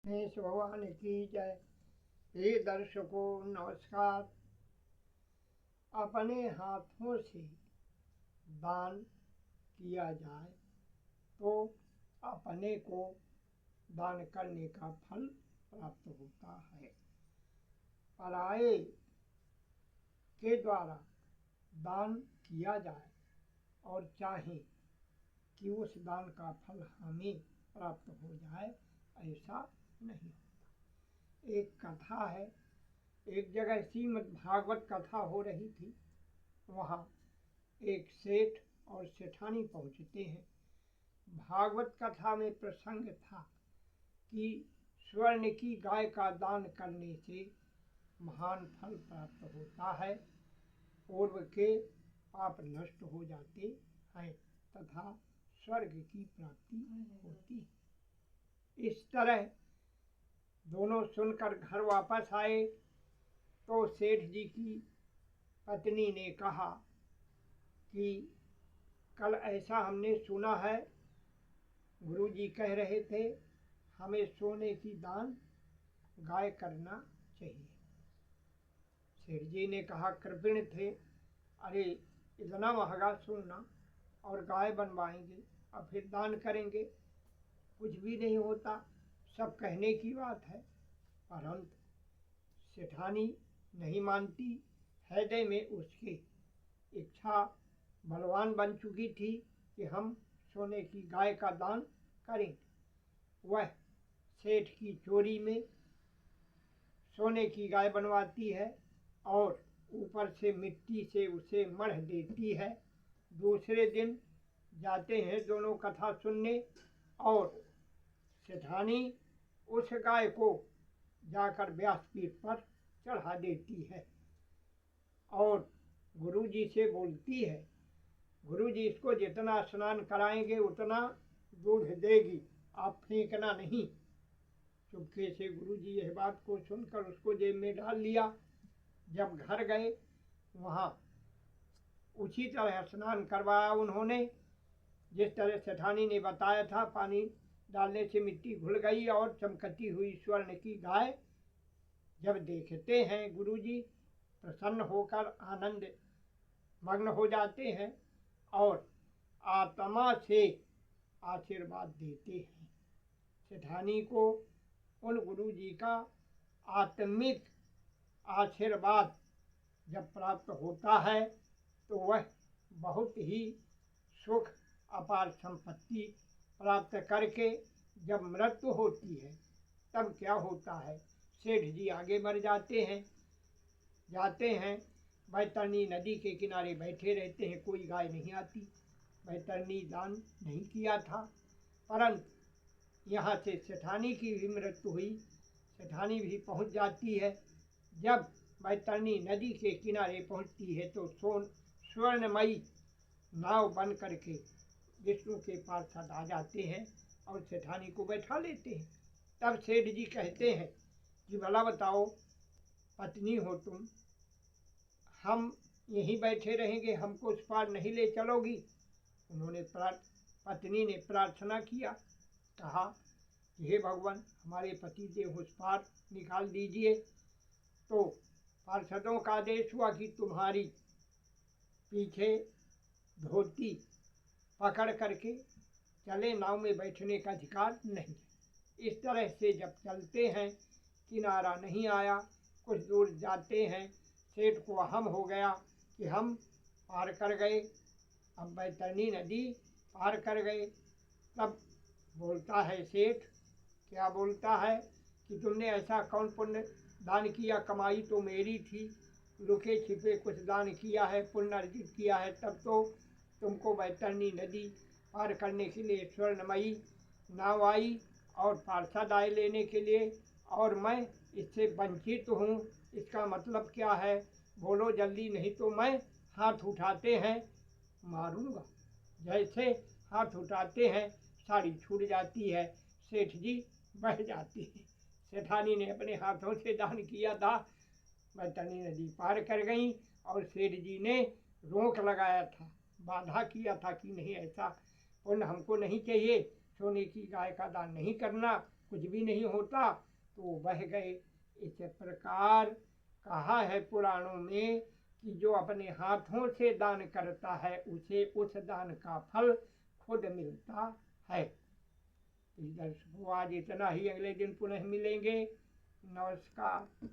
गणेश भगवान की जय। हे दर्शकों नमस्कार। अपने हाथों से दान किया जाए तो अपने को दान करने का फल प्राप्त होता है। पराये के द्वारा दान किया जाए और चाहे कि उस दान का फल हमें प्राप्त हो जाए, ऐसा नहीं होता। एक कथा है, एक जगह श्रीमद् भागवत कथा हो रही थी। वहाँ एक सेठ और सेठानी पहुँचते हैं। भागवत कथा में प्रसंग था कि स्वर्ण की गाय का दान करने से महान फल प्राप्त होता है, पूर्व के पाप नष्ट हो जाते हैं तथा स्वर्ग की प्राप्ति होती है। इस तरह दोनों सुनकर घर वापस आए तो सेठ जी की पत्नी ने कहा कि कल ऐसा हमने सुना है, गुरुजी कह रहे थे हमें सोने की दान गाय करना चाहिए। सेठ जी ने कहा कृपण थे, अरे इतना महंगा सोना और गाय बनवाएंगे और फिर दान करेंगे, कुछ भी नहीं होता, सब कहने की बात है। परंतु सेठानी नहीं मानती। हृदय में उसकी इच्छा बलवान बन चुकी थी कि हम सोने की गाय का दान करेंगे। वह सेठ की चोरी में सोने की गाय बनवाती है और ऊपर से मिट्टी से उसे मढ़ देती है। दूसरे दिन जाते हैं दोनों कथा सुनने और सेठानी उस गाय को जाकर व्यासपीठ पर चढ़ा देती है और गुरुजी से बोलती है, गुरुजी इसको जितना स्नान कराएंगे उतना दूध देगी, आप फेंकना नहीं। चुपके से गुरुजी यह बात को सुनकर उसको जेब में डाल लिया। जब घर गए वहाँ उसी तरह स्नान करवाया उन्होंने, जिस तरह सेठानी ने बताया था। पानी डालने से मिट्टी घुल गई और चमकती हुई स्वर्ण की गाय जब देखते हैं गुरुजी प्रसन्न होकर आनंद मग्न हो जाते हैं और आत्मा से आशीर्वाद देते हैं। सेठानी को उन गुरुजी का आत्मिक आशीर्वाद जब प्राप्त होता है तो वह बहुत ही सुख अपार संपत्ति प्राप्त करके जब मृत्यु होती है तब क्या होता है, सेठ जी आगे बढ़ जाते हैं, बैतरणी नदी के किनारे बैठे रहते हैं, कोई गाय नहीं आती। बैतरणी दान नहीं किया था, परंतु यहाँ से सेठानी की भी मृत्यु हुई। सेठानी भी पहुँच जाती है। जब बैतरणी नदी के किनारे पहुँचती है तो स्वर्णमयी नाव बन करके विष्णु के पार्षद आ जाते हैं और सेठानी को बैठा लेते हैं। तब सेठ जी कहते हैं कि भला बताओ, पत्नी हो तुम, हम यहीं बैठे रहेंगे, हमको उस पार नहीं ले चलोगी? पत्नी ने प्रार्थना किया, कहा कि हे भगवान, हमारे पति देव उस पार निकाल दीजिए। तो पार्षदों का आदेश हुआ कि तुम्हारी पीछे धोती पकड़ करके चले, नाव में बैठने का अधिकार नहीं। इस तरह से जब चलते हैं, किनारा नहीं आया, कुछ दूर जाते हैं, सेठ को अहम हो गया कि हम पार कर गए, अब बैतरणी नदी पार कर गए। तब बोलता है सेठ, क्या बोलता है कि तुमने ऐसा कौन पुण्य दान किया, कमाई तो मेरी थी, लुके छिपे कुछ दान किया है, पुण्य अर्जित किया है, तब तो तुमको बैतरणी नदी पार करने के लिए स्वर्णमयी नाव आई और पार्षद आए लेने के लिए, और मैं इससे वंचित हूँ। इसका मतलब क्या है, बोलो जल्दी, नहीं तो मैं हाथ उठाते हैं मारूंगा। जैसे हाथ उठाते हैं साड़ी छूट जाती है, सेठ जी बह जाती है। सेठानी ने अपने हाथों से दान किया था, बैतरणी नदी पार कर गई और सेठ जी ने रोक लगाया था, बाधा किया था कि नहीं, ऐसा पुण्य हमको नहीं चाहिए, सोने की गाय का दान नहीं करना, कुछ भी नहीं होता तो बह गए। इस प्रकार कहा है पुराणों में कि जो अपने हाथों से दान करता है उसे उस दान का फल खुद मिलता है। इस दर्शकों आज इतना ही, अगले दिन पुनः मिलेंगे। नमस्कार।